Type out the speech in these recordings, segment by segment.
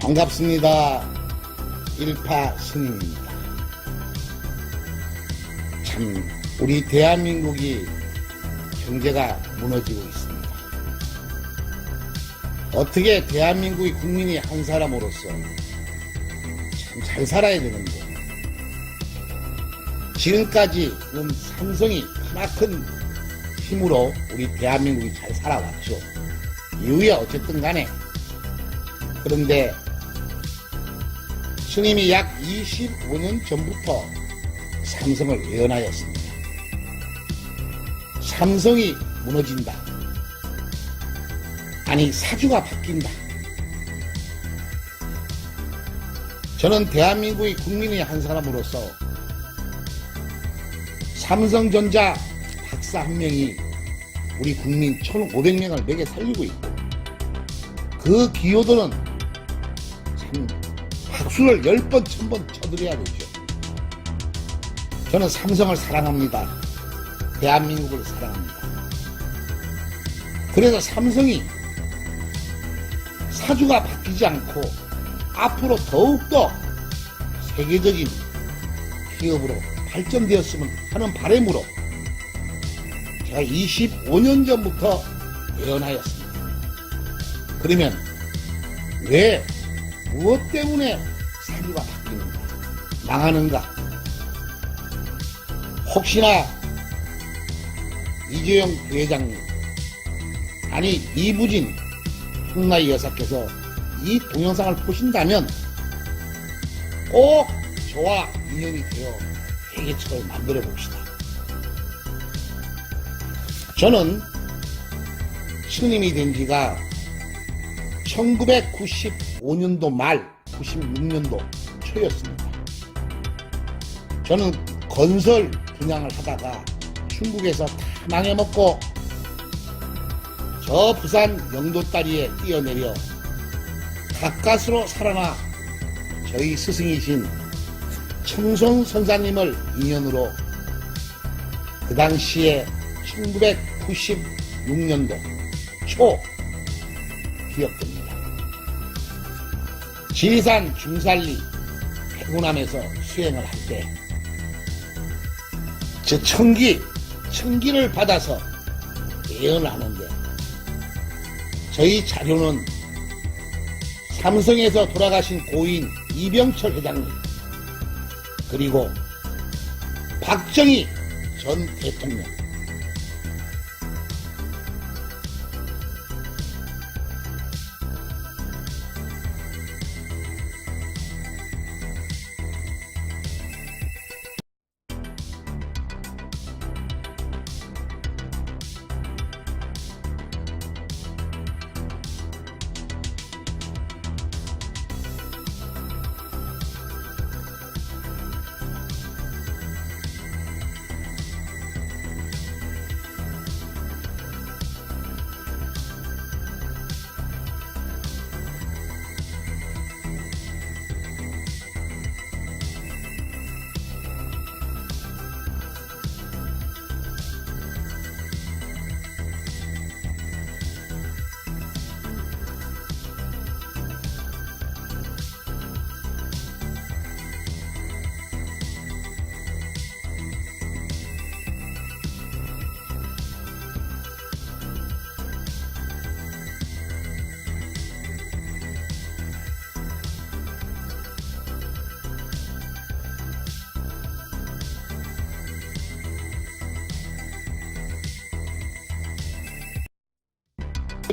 반갑습니다. 일파 스님입니다. 참 우리 대한민국이 경제가 무너지고 있습니다. 어떻게 대한민국의 국민이 한 사람으로서 참 잘 살아야 되는데 지금까지는 삼성이 크나큰 힘으로 우리 대한민국이 잘 살아왔죠. 이후에 어쨌든 간에 그런데 스님이 약 25년 전부터 삼성을 예언하였습니다. 삼성이 무너진다. 아니 사주가 바뀐다. 저는 대한민국의 국민의 한 사람으로서 삼성전자 박사 한 명이 우리 국민 1,500명을 먹여 살리고 있고 그 기여도는 참 박수를 10번, 1000번 쳐드려야 되죠. 저는 삼성을 사랑합니다. 대한민국을 사랑합니다. 그래서 삼성이 사주가 바뀌지 않고 앞으로 더욱더 세계적인 기업으로 발전되었으면 하는 바람으로 제가 25년 전부터 예언하였습니다. 그러면 왜 무엇 때문에 사주가 바뀌는가 망하는가 혹시나 이재용 회장님 아니 이부진 홍나희 여사께서 이 동영상을 보신다면 꼭 저와 인연이 되어 회계처를 만들어 봅시다. 저는 스님이 된 지가 1995년도 말 96년도 초였습니다. 저는 건설 분양을 하다가 중국에서 다 망해먹고 저 부산 영도다리에 뛰어내려 가까스로 살아나 저희 스승이신 청송 선사님을 인연으로 그 당시에 1996년도 초 기억됩니다. 지리산 중살리 해군함에서 수행을 할 때 저 청기를 받아서 예언을 하는데 저희 자료는 삼성에서 돌아가신 고인 이병철 회장님 그리고 박정희 전 대통령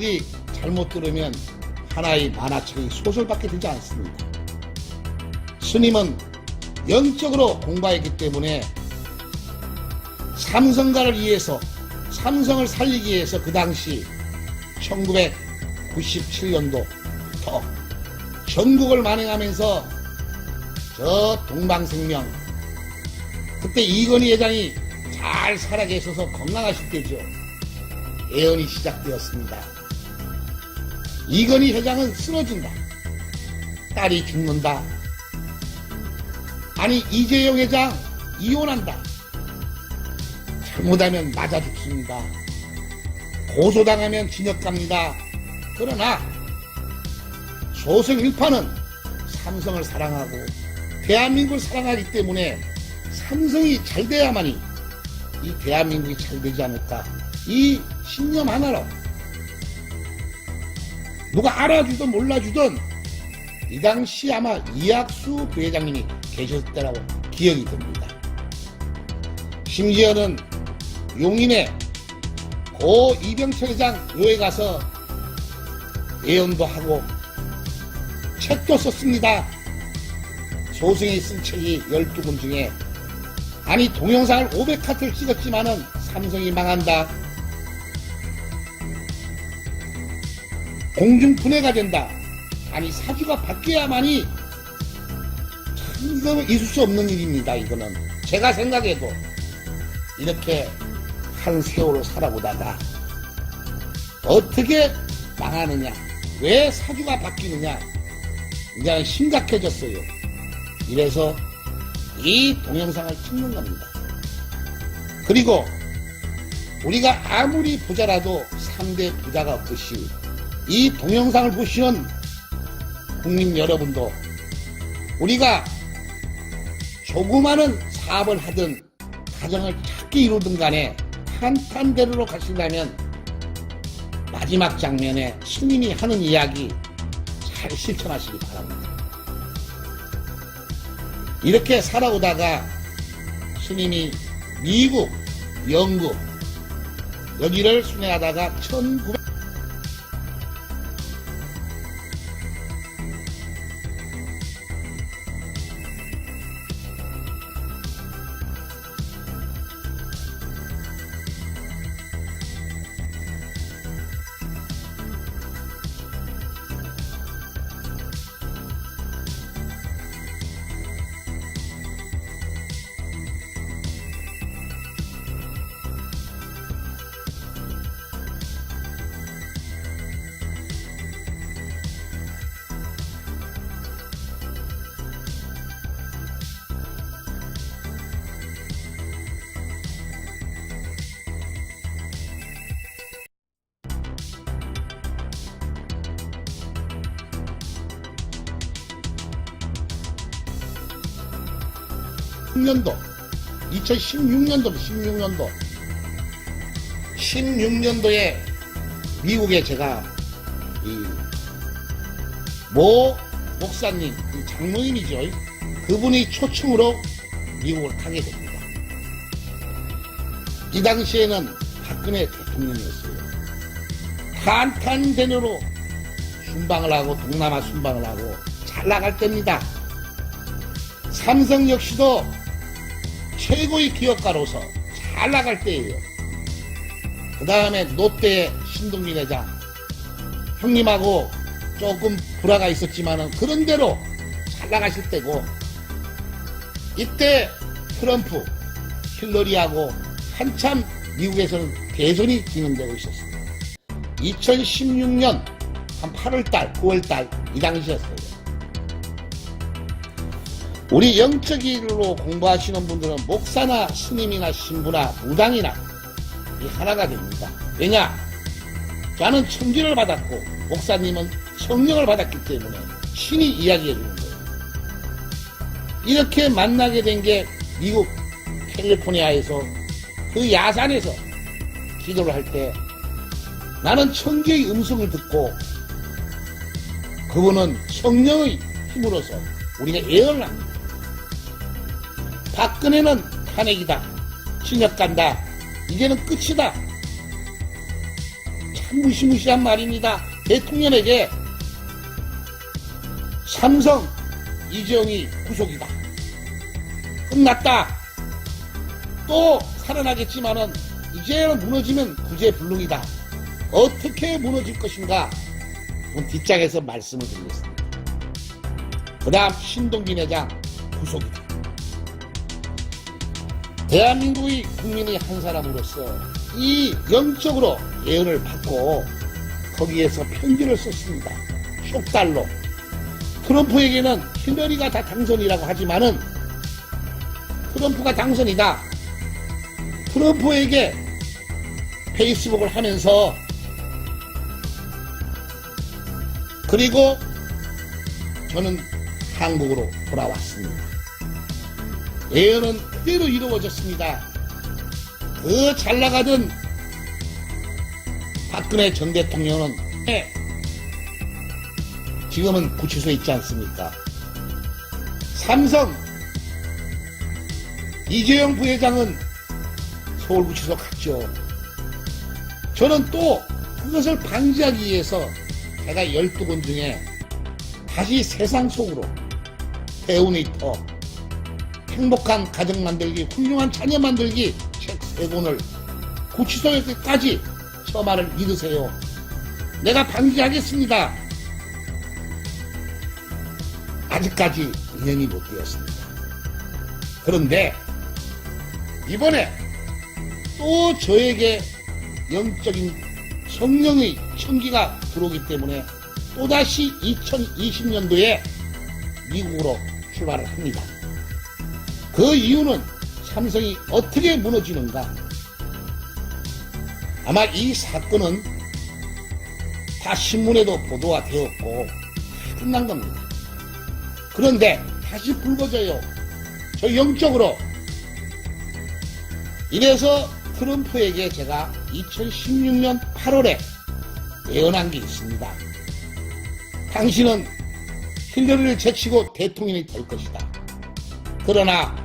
이 잘못 들으면 하나의 만화책의 소설밖에 되지 않습니다. 스님은 영적으로 공부했기 때문에 삼성가를 위해서 삼성을 살리기 위해서 그 당시 1997년도부터 전국을 만행하면서 저 동방생명 그때 이건희 회장이 잘 살아계셔서 건강하실 때죠. 예언이 시작되었습니다. 이건희 회장은 쓰러진다. 딸이 죽는다. 아니 이재용 회장 이혼한다. 잘못하면 맞아 죽습니다. 고소당하면 징역 갑니다. 그러나 소승 일파는 삼성을 사랑하고 대한민국을 사랑하기 때문에 삼성이 잘 돼야만이 이 대한민국이 잘 되지 않을까. 이 신념 하나로 누가 알아주든 몰라주든 이 당시 아마 이학수 부회장님이 계셨을 때라고 기억이 듭니다. 심지어는 용인의 고 이병철 회장 묘에 가서 예언도 하고 책도 썼습니다. 소승이 쓴 책이 12권 중에 아니 동영상을 500카트를 찍었지만은 삼성이 망한다. 공중분해가 된다. 아니 사주가 바뀌어야만이 참 이거 있을 수 없는 일입니다. 이거는 제가 생각해도 이렇게 한 세월을 살아보다가 어떻게 망하느냐, 왜 사주가 바뀌느냐 이제 심각해졌어요. 이래서 이 동영상을 찍는 겁니다. 그리고 우리가 아무리 부자라도 3대 부자가 없듯이 이 동영상을 보시는 국민 여러분도 우리가 조그마한 사업을 하든 가정을 작게 이루든 간에 탄탄대로로 가신다면 마지막 장면에 스님이 하는 이야기 잘 실천하시기 바랍니다. 이렇게 살아오다가 스님이 미국, 영국 여기를 순회하다가 1900 년도 2016년도 16년도에 미국에 제가 이 모 목사님 장로님이죠. 그분이 초청으로 미국을 가게 됩니다. 이 당시에는 박근혜 대통령이었어요. 탄탄대로로 순방을 하고 동남아 순방을 하고 잘 나갈 때입니다. 삼성 역시도 최고의 기업가로서 잘 나갈 때예요. 그 다음에 롯데의 신동빈 회장 형님하고 조금 불화가 있었지만은 그런 대로 잘 나가실 때고, 이때 트럼프, 힐러리하고 한참 미국에서는 대선이 진행되고 있었습니다. 2016년 한 8월달, 9월달 이 당시였어요. 우리 영적 일로 공부하시는 분들은 목사나 스님이나 신부나 무당이나 이 하나가 됩니다. 왜냐? 저는 천지를 받았고 목사님은 성령을 받았기 때문에 신이 이야기해 주는 거예요. 이렇게 만나게 된 게 미국 캘리포니아에서 그 야산에서 기도를 할 때 나는 천지의 음성을 듣고 그분은 성령의 힘으로서 우리가 예언을 합니다. 박근혜는 탄핵이다. 징역 간다. 이제는 끝이다. 참 무시무시한 말입니다. 대통령에게 삼성 이재용이 구속이다. 끝났다. 또 살아나겠지만은 이제는 무너지면 구제불능이다. 어떻게 무너질 것인가? 뒷장에서 말씀을 드리겠습니다. 그 다음 신동빈 회장 구속이다. 대한민국의 국민의 한 사람으로서 이 영적으로 예언을 받고 거기에서 편지를 썼습니다. 속달로. 트럼프에게는 힐러리가 다 당선이라고 하지만은 트럼프가 당선이다. 트럼프에게 페이스북을 하면서 그리고 저는 한국으로 돌아왔습니다. 예언은 그대로 이루어졌습니다. 그 잘나가던 박근혜 전 대통령은 지금은 구치소에 있지 않습니까? 삼성 이재용 부회장은 서울구치소 갔죠. 저는 또 그것을 방지하기 위해서 제가 12권 중에 다시 세상 속으로 배우니터 행복한 가정 만들기, 훌륭한 자녀 만들기 책 3권을 구치소에까지 저 말을 믿으세요. 내가 방지하겠습니다. 아직까지 인연이 못 되었습니다. 그런데 이번에 또 저에게 영적인 성령의 청기가 들어오기 때문에 또다시 2020년도에 미국으로 출발을 합니다. 그 이유는 삼성이 어떻게 무너지는가? 아마 이 사건은 다 신문에도 보도가 되었고 끝난 겁니다. 그런데 다시 불거져요. 저 영적으로. 이래서 트럼프에게 제가 2016년 8월에 예언한 게 있습니다. 당신은 힐러리를 제치고 대통령이 될 것이다. 그러나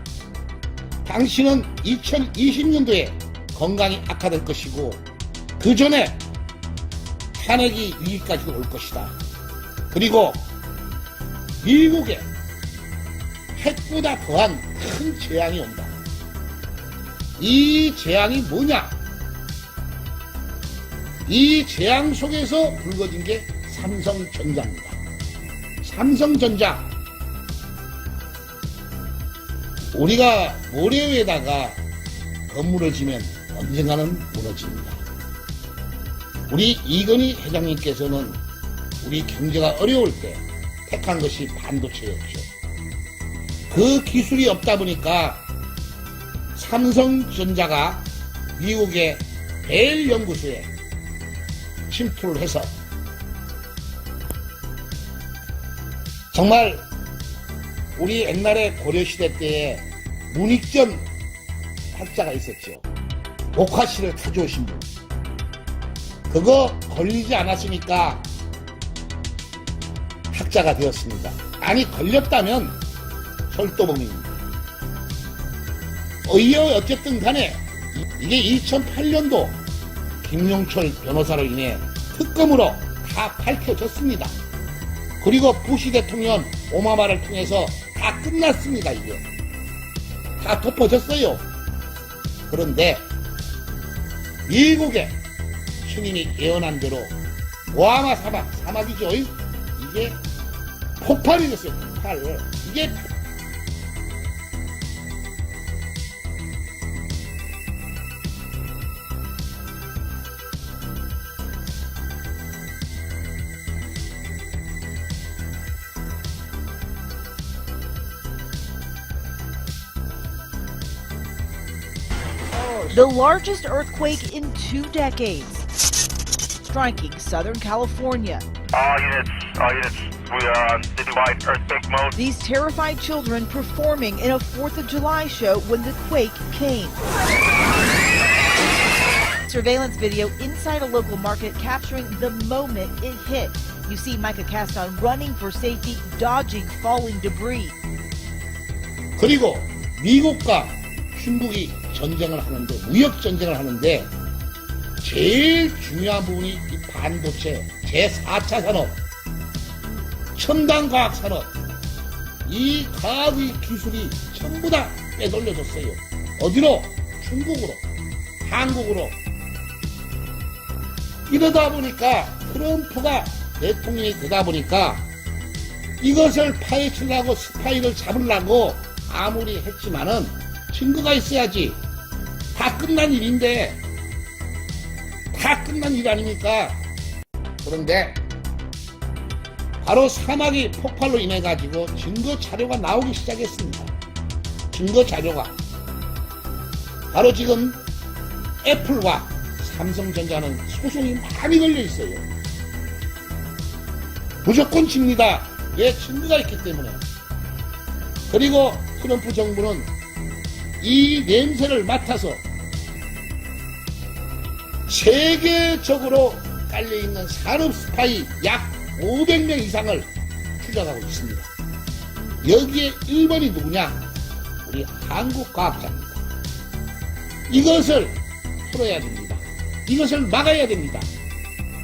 당신은 2020년도에 건강이 악화될 것이고 그 전에 탄핵이 위기까지 올 것이다. 그리고 미국에 핵보다 더한 큰 재앙이 온다. 이 재앙이 뭐냐? 이 재앙 속에서 불거진 게 삼성전자입니다. 삼성전자. 우리가 모래 위에다가 건물을 지면 언젠가는 무너집니다. 우리 이건희 회장님께서는 우리 경제가 어려울 때 택한 것이 반도체였죠. 그 기술이 없다 보니까 삼성전자가 미국의 벨 연구소에 침투를 해서 정말 우리 옛날에 고려시대 때에 문익전 학자가 있었죠. 목화씨를 가져오신 분. 그거 걸리지 않았으니까 학자가 되었습니다. 아니 걸렸다면 철도범입니다. 어쨌든 간에 이게 2008년도 김용철 변호사로 인해 특검으로 다 밝혀졌습니다. 그리고 부시 대통령 오바마를 통해서 다 끝났습니다. 이게 다 덮어졌어요. 그런데 미국의 스님이 예언한 대로 오바마 사막이죠. 이게 폭발이 됐어요. 폭발. 이게 The largest earthquake in 2 decades, striking Southern California. All units, we are on citywide earthquake mode. These terrified children performing in a 4th of July show when the quake came. Surveillance video inside a local market capturing the moment it hit. You see Micah Caston running for safety, dodging falling debris. 그리고 미국과 중국이 전쟁을 하는데, 무역 전쟁을 하는데 제일 중요한 부분이 이 반도체 제4차 산업, 첨단 과학 산업, 이 과학의 기술이 전부 다 빼돌려졌어요. 어디로? 중국으로, 한국으로. 이러다 보니까 트럼프가 대통령이 되다 보니까 이것을 파헤치려고 스파이를 잡으려고 아무리 했지만은 증거가 있어야지. 다 끝난 일인데, 다 끝난 일 아닙니까? 그런데 바로 사막이 폭발로 인해 가지고 증거 자료가 나오기 시작했습니다. 증거 자료가 바로 지금 애플과 삼성전자는 소송이 많이 걸려 있어요. 무조건 집니다. 왜? 증거가 있기 때문에. 그리고 트럼프 정부는 이 냄새를 맡아서 세계적으로 깔려있는 산업 스파이 약 500명 이상을 추적하고 있습니다. 여기에 1번이 누구냐? 우리 한국 과학자입니다. 이것을 풀어야 됩니다. 이것을 막아야 됩니다.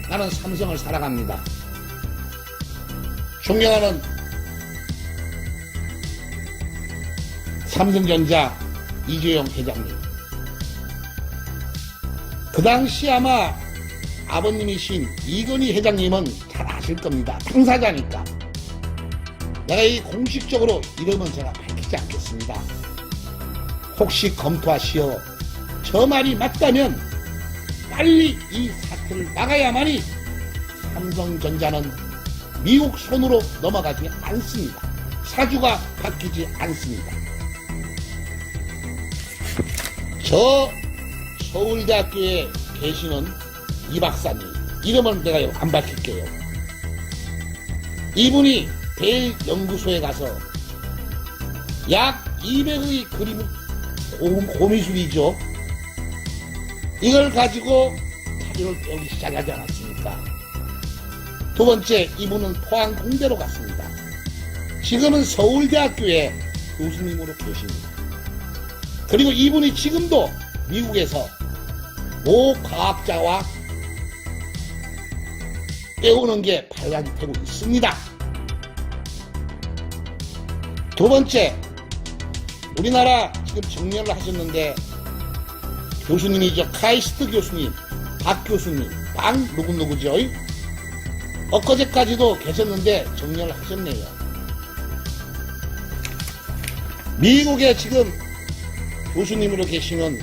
나는 삼성을 사랑합니다. 존경하는 삼성전자 이재용 회장님. 그 당시 아마 아버님이신 이건희 회장님은 잘 아실 겁니다. 당사자니까. 내가 이 공식적으로 이름은 제가 밝히지 않겠습니다. 혹시 검토하시어 저 말이 맞다면 빨리 이 사태를 막아야만이 삼성전자는 미국 손으로 넘어가지 않습니다. 사주가 바뀌지 않습니다. 저 서울대학교에 계시는 이 박사님, 이름은 내가 안 밝힐게요. 이분이 벨 연구소에 가서 약 200의 그림 고미술이죠. 이걸 가지고 자료를 배우기 시작하지 않았습니까? 두 번째, 이분은 포항 공대로 갔습니다. 지금은 서울대학교에 교수님으로 계십니다. 그리고 이분이 지금도 미국에서 모 과학자와 깨우는 게 발간되고 있습니다. 두 번째, 우리나라 지금 정년을 하셨는데 교수님이죠. 카이스트 교수님, 박 교수님, 박 누구누구죠. 엊그제까지도 계셨는데 정년을 하셨네요. 미국에 지금 교수님으로 계시는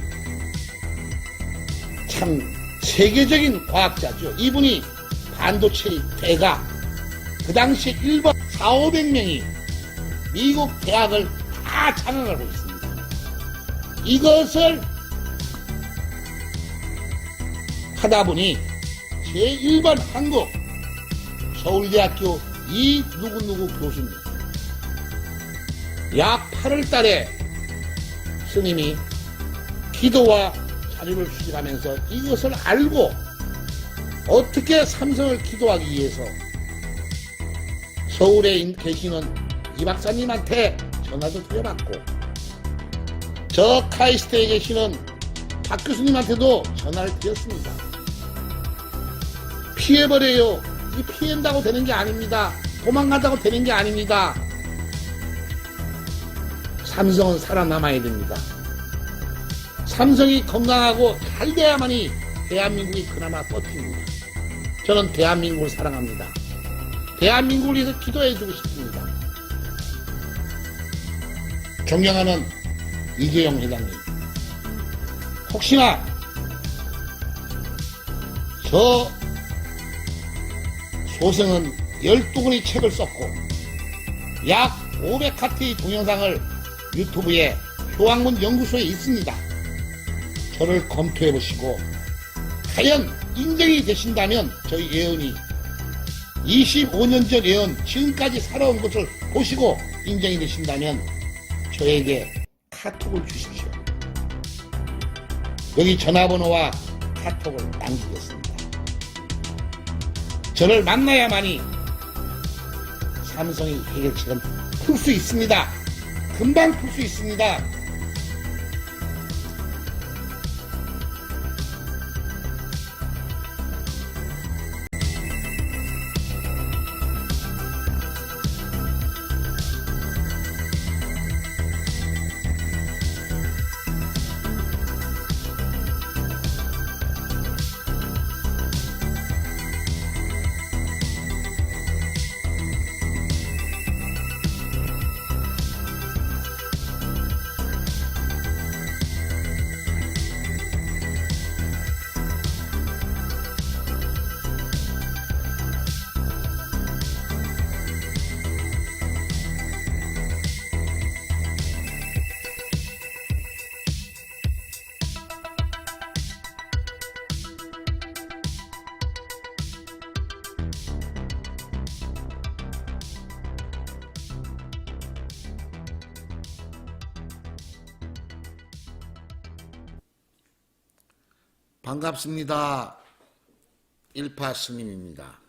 참 세계적인 과학자죠. 이분이 반도체의 대가, 그 당시에 1번 4,500명이 미국 대학을 다 장악하고 있습니다. 이것을 하다 보니 제1번 한국 서울대학교 이 누구누구 교수님 약 8월 달에 스님이 기도와 자료를 수집하면서 이것을 알고 어떻게 삼성을 기도하기 위해서 서울에 계시는 이 박사님한테 전화도 드려봤고 저 카이스트에 계시는 박 교수님한테도 전화를 드렸습니다. 피해버려요. 이 피한다고 되는 게 아닙니다. 도망간다고 되는 게 아닙니다. 삼성은 살아남아야 됩니다. 삼성이 건강하고 잘 돼야만이 대한민국이 그나마 버팁니다. 저는 대한민국을 사랑합니다. 대한민국을 위해서 기도해주고 싶습니다. 존경하는 이재용 회장님, 혹시나 저 소생은 12권의 책을 썼고 약 500카트의 동영상을 유튜브에 효학문 연구소에 있습니다. 저를 검토해 보시고 과연 인정이 되신다면 저희 예언이 25년 전 예언 지금까지 살아온 것을 보시고 인정이 되신다면 저에게 카톡을 주십시오. 여기 전화번호와 카톡을 남기겠습니다. 저를 만나야만이 삼성의 해결책은 풀 수 있습니다. 금방 풀 수 있습니다. 반갑습니다. 일파 스님입니다.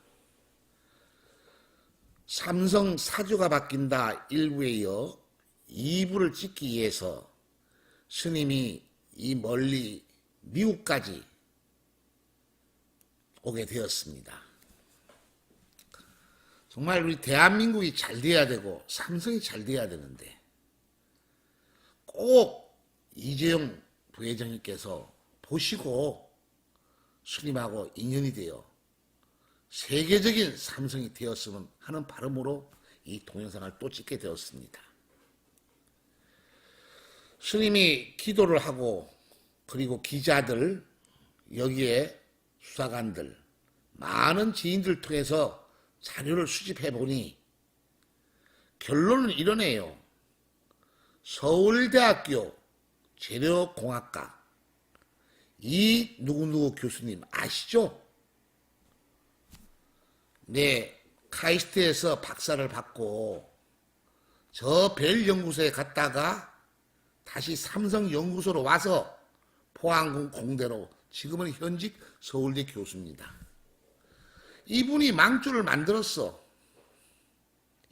삼성 사주가 바뀐다 1부에 이어 2부를 찍기 위해서 스님이 이 멀리 미국까지 오게 되었습니다. 정말 우리 대한민국이 잘 돼야 되고 삼성이 잘 돼야 되는데 꼭 이재용 부회장님께서 보시고 스님하고 인연이 되어 세계적인 삼성이 되었으면 하는 바람으로 이 동영상을 또 찍게 되었습니다. 스님이 기도를 하고 그리고 기자들, 여기에 수사관들, 많은 지인들 통해서 자료를 수집해 보니 결론은 이러네요. 서울대학교 재료공학과 이 누구누구 교수님 아시죠? 네, 카이스트에서 박사를 받고 저 벨 연구소에 갔다가 다시 삼성 연구소로 와서 포항 공대로 지금은 현직 서울대 교수입니다. 이분이 망조를 만들었어.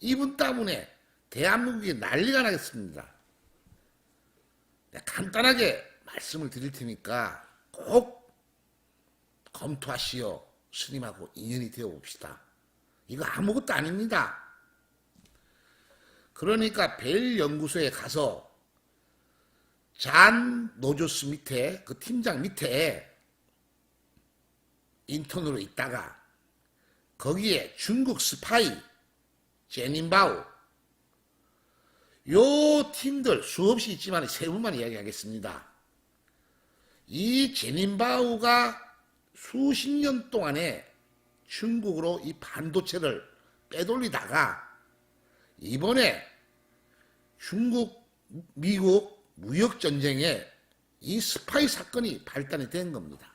이분 때문에 대한민국이 난리가 나겠습니다. 간단하게 말씀을 드릴 테니까 꼭 검토하시어 스님하고 인연이 되어 봅시다. 이거 아무것도 아닙니다. 그러니까 벨 연구소에 가서 잔 노조스 밑에 그 팀장 밑에 인턴으로 있다가 거기에 중국 스파이 제닌바오 요 팀들 수없이 있지만 세 분만 이야기하겠습니다. 이 제닌바오가 수십 년 동안에 중국으로 이 반도체를 빼돌리다가 이번에 중국, 미국 무역전쟁에 이 스파이 사건이 발단이 된 겁니다.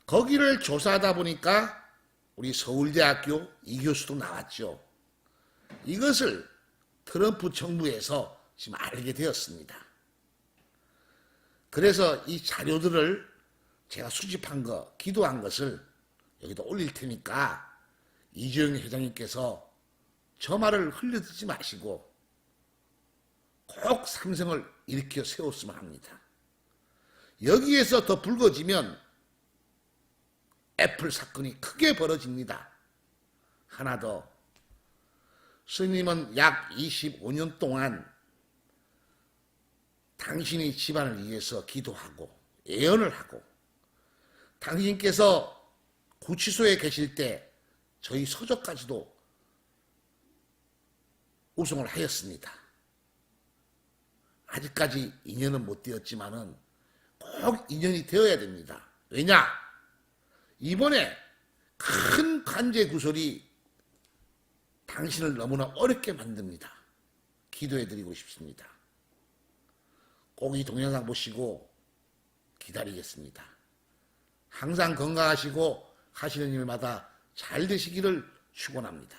거기를 조사하다 보니까 우리 서울대학교 이 교수도 나왔죠. 이것을 트럼프 정부에서 지금 알게 되었습니다. 그래서 이 자료들을 제가 수집한 거, 기도한 것을 여기다 올릴 테니까 이재용 회장님께서 저 말을 흘려듣지 마시고 꼭 삼성을 일으켜 세웠으면 합니다. 여기에서 더 불거지면 애플 사건이 크게 벌어집니다. 하나 더, 스님은 약 25년 동안 당신의 집안을 위해서 기도하고 예언을 하고 당신께서 구치소에 계실 때 저희 서적까지도 우송을 하였습니다. 아직까지 인연은 못 되었지만은 꼭 인연이 되어야 됩니다. 왜냐? 이번에 큰 관제 구설이 당신을 너무나 어렵게 만듭니다. 기도해드리고 싶습니다. 꼭 이 동영상 보시고 기다리겠습니다. 항상 건강하시고 하시는 일마다 잘 되시기를 축원합니다.